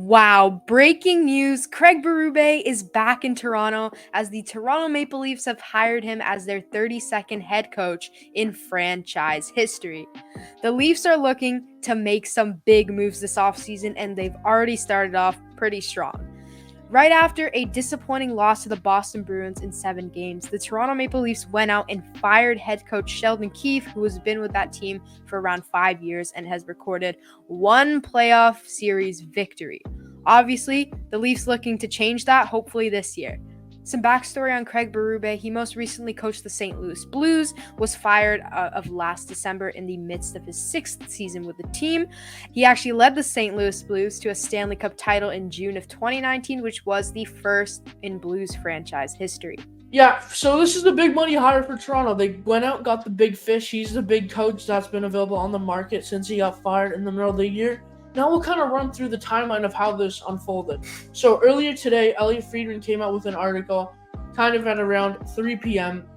Wow, breaking news. Craig Berube is back in Toronto as the Toronto Maple Leafs have hired him as their 32nd head coach in franchise history. The Leafs are looking to make some big moves this offseason, and they've already started off pretty strong. Right after a disappointing loss to the Boston Bruins in 7 games, the Toronto Maple Leafs went out and fired head coach Sheldon Keefe, who has been with that team for around 5 years and has recorded 1 playoff series victory. Obviously, the Leafs looking to change that, hopefully this year. Some backstory on Craig Berube. He most recently coached the St. Louis Blues, was fired of last December in the midst of his 6th season with the team. He actually led the St. Louis Blues to a Stanley Cup title in June of 2019, which was the first in Blues franchise history. Yeah, so this is the big money hire for Toronto. They went out, got the big fish. He's the big coach that's been available on the market since he got fired in the middle of the year. Now we'll kind of run through the timeline of how this unfolded. So earlier today, Elliot Friedman came out with an article kind of at around 3 p.m.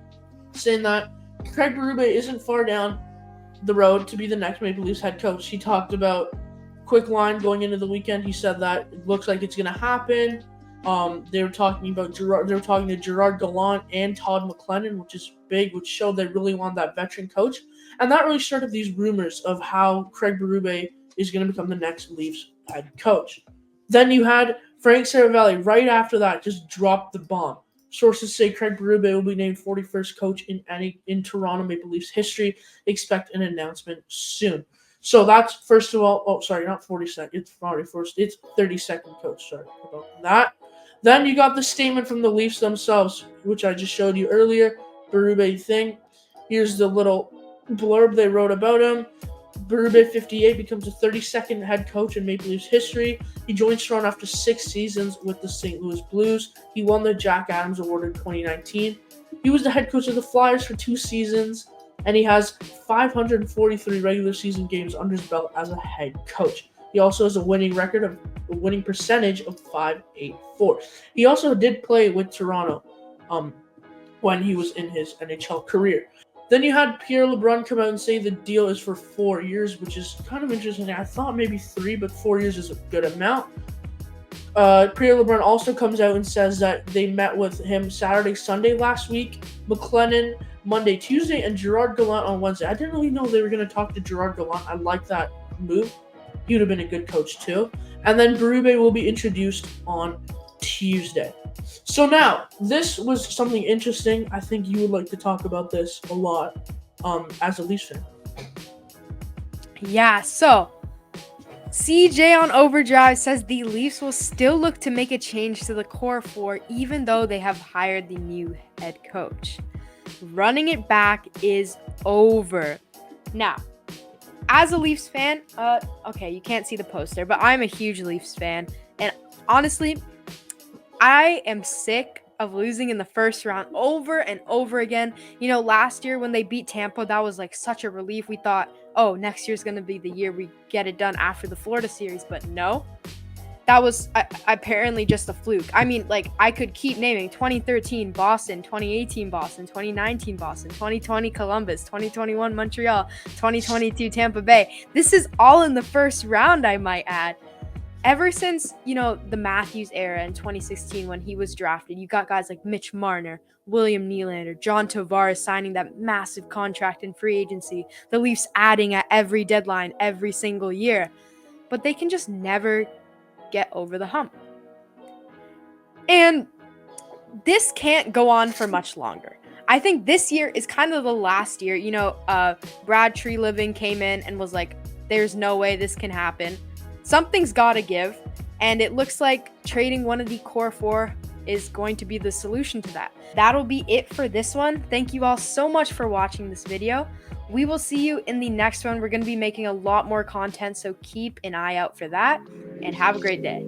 saying that Craig Berube isn't far down the road to be the next Maple Leafs head coach. He talked about quick line going into the weekend. He said that it looks like it's going to happen. They were talking about to Gerard Gallant and Todd McLennan, which is big, which showed they really want that veteran coach. And that really started these rumors of how Craig Berube is going to become the next Leafs head coach. Then you had Frank Saravalli right after that just dropped the bomb. Sources say Craig Berube will be named 41st coach in Toronto Maple Leafs history. Expect an announcement soon. So that's first of all. Oh, sorry, not 42nd. It's 41st. It's 32nd coach. Sorry about that. Then you got the statement from the Leafs themselves, which I just showed you earlier. Berube thing. Here's the little blurb they wrote about him. Berube, 58, becomes the 32nd head coach in Maple Leafs history. He joined Toronto after 6 seasons with the St. Louis Blues. He won the Jack Adams Award in 2019. He was the head coach of the Flyers for 2 seasons, and he has 543 regular season games under his belt as a head coach. He also has a winning percentage of .584. He also did play with Toronto when he was in his NHL career. Then you had Pierre LeBrun come out and say the deal is for 4 years, which is kind of interesting. I thought maybe 3, but 4 years is a good amount. Pierre LeBrun also comes out and says that they met with him Saturday, Sunday last week, McLennan Monday, Tuesday, and Gerard Gallant on Wednesday. I didn't really know they were going to talk to Gerard Gallant. I like that move. He would have been a good coach too. And then Berube will be introduced on Tuesday. So now, this was something interesting. I think you would like to talk about this a lot as a Leafs fan. Yeah, so CJ on Overdrive says the Leafs will still look to make a change to the core 4 even though they have hired the new head coach. Running it back is over. Now, as a Leafs fan, okay, you can't see the poster, but I'm a huge Leafs fan, and honestly, I am sick of losing in the first round over and over again. You know, last year when they beat Tampa, that was like such a relief. We thought, oh, next year's going to be the year we get it done after the Florida series, but no. That was apparently just a fluke. I mean, like, I could keep naming 2013 Boston, 2018 Boston, 2019 Boston, 2020 Columbus, 2021 Montreal, 2022 Tampa Bay. This is all in the first round, I might add. Ever since, you know, the Matthews era in 2016 when he was drafted, you got guys like Mitch Marner, William Nylander, John Tavares signing that massive contract in free agency, the Leafs adding at every deadline every single year. But they can just never get over the hump. And this can't go on for much longer. I think this year is kind of the last year. You know, Brad Treliving came in and was like, there's no way this can happen. Something's got to give, and it looks like trading one of the core 4 is going to be the solution to that. That'll be it for this one. Thank you all so much for watching this video. We will see you in the next one. We're going to be making a lot more content, so keep an eye out for that, and have a great day.